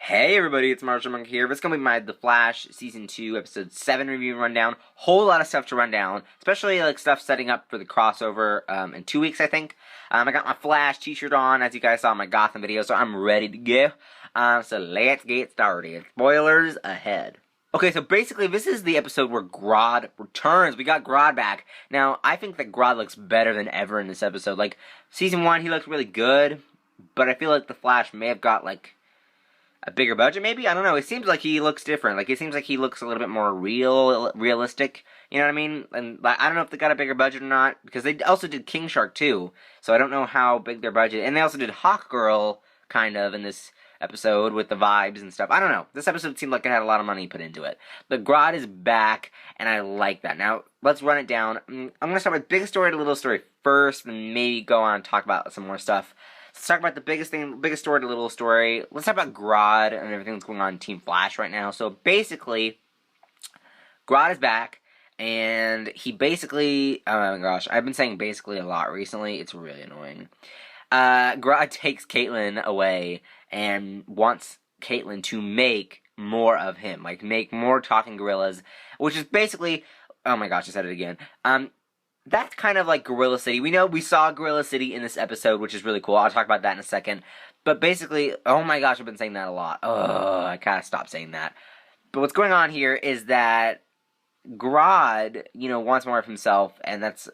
Hey everybody, it's Marshall Monk here. This is going to be my The Flash Season 2, Episode 7 review and rundown. Whole lot of stuff to run down, especially like stuff setting up for the crossover in 2 weeks, I think. I got my Flash t-shirt on, as you guys saw in my Gotham video, so I'm ready to go. So let's get started. Spoilers ahead. Okay, so basically this is the episode where Grodd returns. We got Grodd back. Now, I think that Grodd looks better than ever in this episode. Like, Season 1, he looked really good, but I feel like The Flash may have got, like, a bigger budget, maybe? I don't know. It seems like he looks different. Like, it seems like he looks a little bit more realistic. You know what I mean? And I don't know if they got a bigger budget or not, because they also did King Shark, too. So I don't know how big their budget... And they also did Hawk Girl, kind of, in this episode, with the vibes and stuff. I don't know. This episode seemed like it had a lot of money put into it. But Grodd is back, and I like that. Now, let's run it down. I'm going to start with big story to little story first, and maybe go on and talk about some more stuff. Let's talk about the biggest story to little story. Let's talk about Grodd and everything that's going on in Team Flash right now. So basically, Grodd is back, and he basically, oh my gosh, I've been saying basically a lot recently. It's really annoying. Grodd takes Caitlin away and wants Caitlin to make more of him, like make more talking gorillas, which is basically, oh my gosh, I said it again. That's kind of like Gorilla City. We saw Gorilla City in this episode, which is really cool. I'll talk about that in a second. But basically, oh my gosh, I've been saying that a lot. Oh, I gotta stop saying that. But what's going on here is that Grodd, wants more of himself, and it's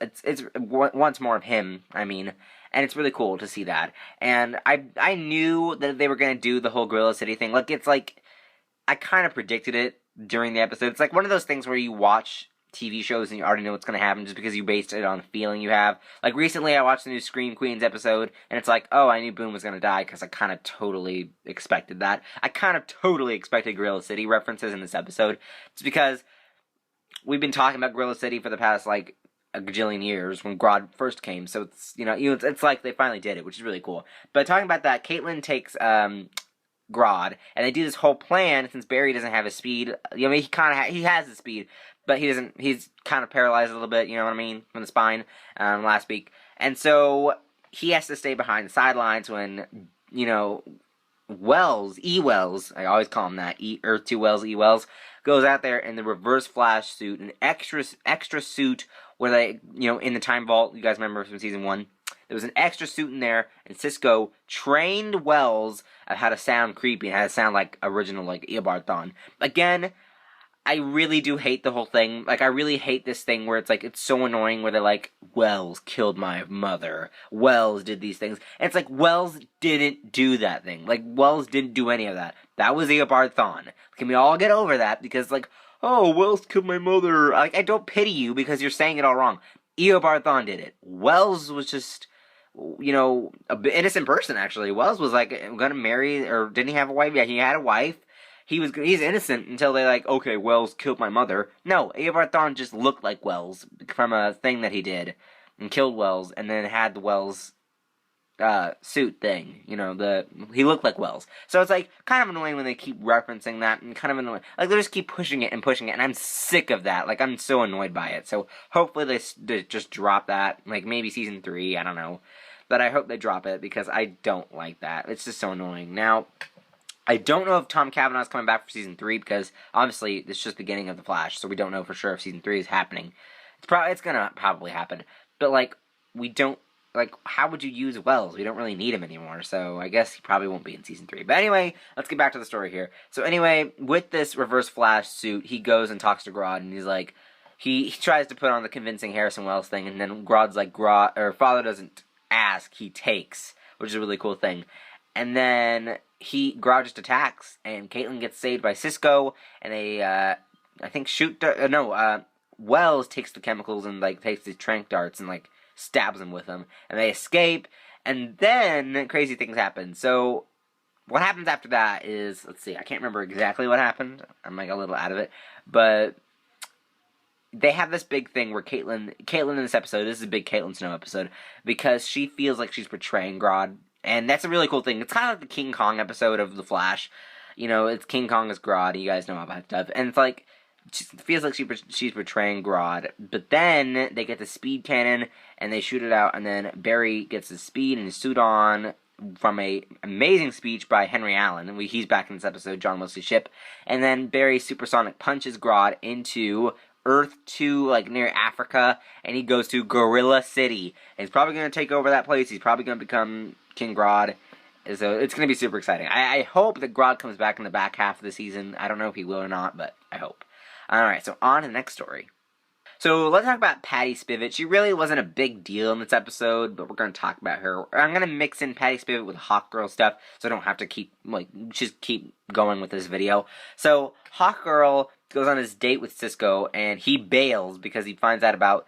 wants more of him, I mean. And it's really cool to see that. And I knew that they were gonna do the whole Gorilla City thing. Like, it's like, I kind of predicted it during the episode. It's like one of those things where you watch TV shows and you already know what's going to happen just because you based it on the feeling you have. Like, recently I watched the new Scream Queens episode, and it's like, oh, I knew Boom was going to die because I kind of totally expected that. I kind of totally expected Gorilla City references in this episode. It's because we've been talking about Gorilla City for the past, like, a gajillion years when Grodd first came, so it's, it's like they finally did it, which is really cool. But talking about that, Caitlin takes, Grodd, and they do this whole plan since Barry doesn't have his speed. He he has the speed, but he doesn't. He's kind of paralyzed a little bit. You know what I mean, from the spine last week, and so he has to stay behind the sidelines when Wells, I always call him that, Earth 2 Wells, E Wells, goes out there in the Reverse Flash suit, an extra suit where they in the Time Vault. You guys remember from season 1. There was an extra suit in there, and Cisco trained Wells of how to sound creepy and how to sound like original, like Eobard Thawne. Again, I really do hate the whole thing. Like, I really hate this thing where it's like, it's so annoying where they're like, Wells killed my mother. Wells did these things. And it's like, Wells didn't do that thing. Like, Wells didn't do any of that. That was Eobard Thawne. Can we all get over that? Because, like, oh, Wells killed my mother. Like, I don't pity you because you're saying it all wrong. Eobard Thawne did it. Wells was just... an innocent person, actually. Wells was, like, gonna marry, or didn't he have a wife? Yeah, he had a wife. He's innocent until they, like, okay, Wells killed my mother. No, Eobard Thawne just looked like Wells from a thing that he did, and killed Wells, and then had the Wells, suit thing. He looked like Wells. So it's, like, kind of annoying when they keep referencing that, and kind of annoying. Like, they just keep pushing it, and I'm sick of that. Like, I'm so annoyed by it. So, hopefully they just drop that, like, maybe season 3, I don't know. But I hope they drop it, because I don't like that. It's just so annoying. Now, I don't know if Tom Cavanaugh's coming back for season 3, because, obviously, this is just the beginning of The Flash, so we don't know for sure if season 3 is happening. It's gonna probably happen. But, like, we don't, like, how would you use Wells? We don't really need him anymore, so I guess he probably won't be in season 3. But anyway, let's get back to the story here. So anyway, with this Reverse Flash suit, he goes and talks to Grodd, and he's like, he tries to put on the convincing Harrison Wells thing, and then Grodd's like, Father doesn't ask, he takes, which is a really cool thing. And then Grodd just attacks, and Caitlin gets saved by Cisco, and they, I think Wells takes the chemicals and, like, takes the tranq darts and, like, stabs them with them, and they escape, and then crazy things happen. So, what happens after that is, let's see, I can't remember exactly what happened, I'm, like, a little out of it, but they have this big thing where Caitlin in this episode, this is a big Caitlin Snow episode, because she feels like she's betraying Grodd, and that's a really cool thing. It's kind of like the King Kong episode of The Flash. It's King Kong as Grodd, you guys know all that stuff, and it's like, she feels like she's betraying Grodd, but then they get the speed cannon, and they shoot it out, and then Barry gets his speed and his suit on, from a amazing speech by Henry Allen, and he's back in this episode, John Wesley's ship. And then Barry supersonic punches Grodd into Earth 2, like near Africa, and he goes to Gorilla City. And he's probably going to take over that place. He's probably going to become King Grodd. So it's going to be super exciting. I hope that Grodd comes back in the back half of the season. I don't know if he will or not, but I hope. Alright, so on to the next story. So let's talk about Patty Spivot. She really wasn't a big deal in this episode, but we're going to talk about her. I'm going to mix in Patty Spivot with Hawkgirl stuff, so I don't have to keep going with this video. So Hawkgirl goes on his date with Cisco, and he bails because he finds out about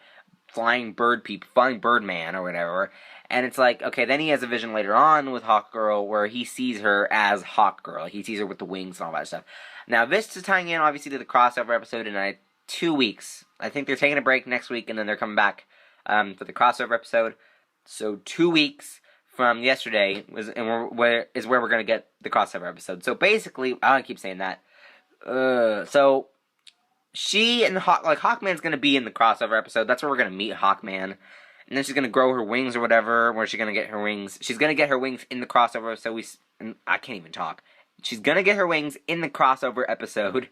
flying Birdman or whatever. And it's like, okay, then he has a vision later on with Hawkgirl where he sees her as Hawkgirl. He sees her with the wings and all that stuff. Now, this is tying in, obviously, to the crossover episode in 2 weeks. I think they're taking a break next week, and then they're coming back for the crossover episode. So 2 weeks from yesterday is where we're going to get the crossover episode. So basically, I keep saying that. So she and Hawkman's going to be in the crossover episode. That's where we're going to meet Hawkman. And then she's going to grow her wings or whatever. Where's she going to get her wings? She's going to get her wings in the crossover. So I can't even talk. She's going to get her wings in the crossover episode.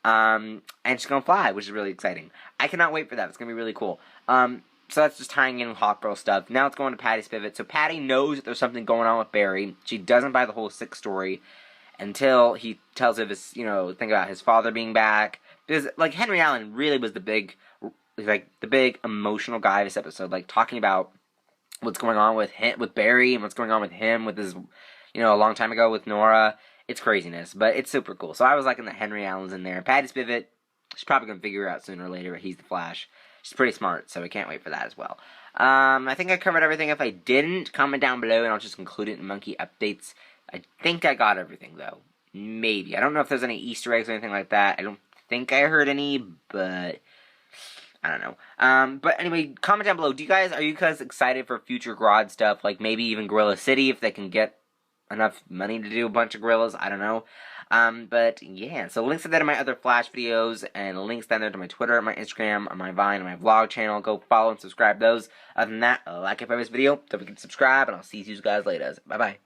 And she's going to fly, which is really exciting. I cannot wait for that. It's going to be really cool. So that's just tying in Hawkgirl stuff. Now it's going to Patty Spivot. So Patty knows that there's something going on with Barry. She doesn't buy the whole sick story until he tells her this, thing about his father being back. Because, Henry Allen really was the big emotional guy of this episode. Talking about what's going on with Barry and what's going on with him, with his, a long time ago with Nora. It's craziness, but it's super cool. So I was liking that Henry Allen's in there. Patty Spivot, she's probably going to figure out sooner or later that he's the Flash. She's pretty smart, so I can't wait for that as well. I think I covered everything. If I didn't, comment down below, and I'll just include it in Monkey Updates. I think I got everything, though. Maybe. I don't know if there's any Easter eggs or anything like that. I don't think I heard any, but I don't know. But anyway, comment down below. Are you guys excited for future Grodd stuff? Maybe even Gorilla City, if they can get enough money to do a bunch of gorillas. I don't know. But yeah, so links to that in my other Flash videos, and links down there to my Twitter, my Instagram, my Vine, and my vlog channel. Go follow and subscribe those. Other than that, like if I this video, don't forget to subscribe, and I'll see you guys later. Bye-bye.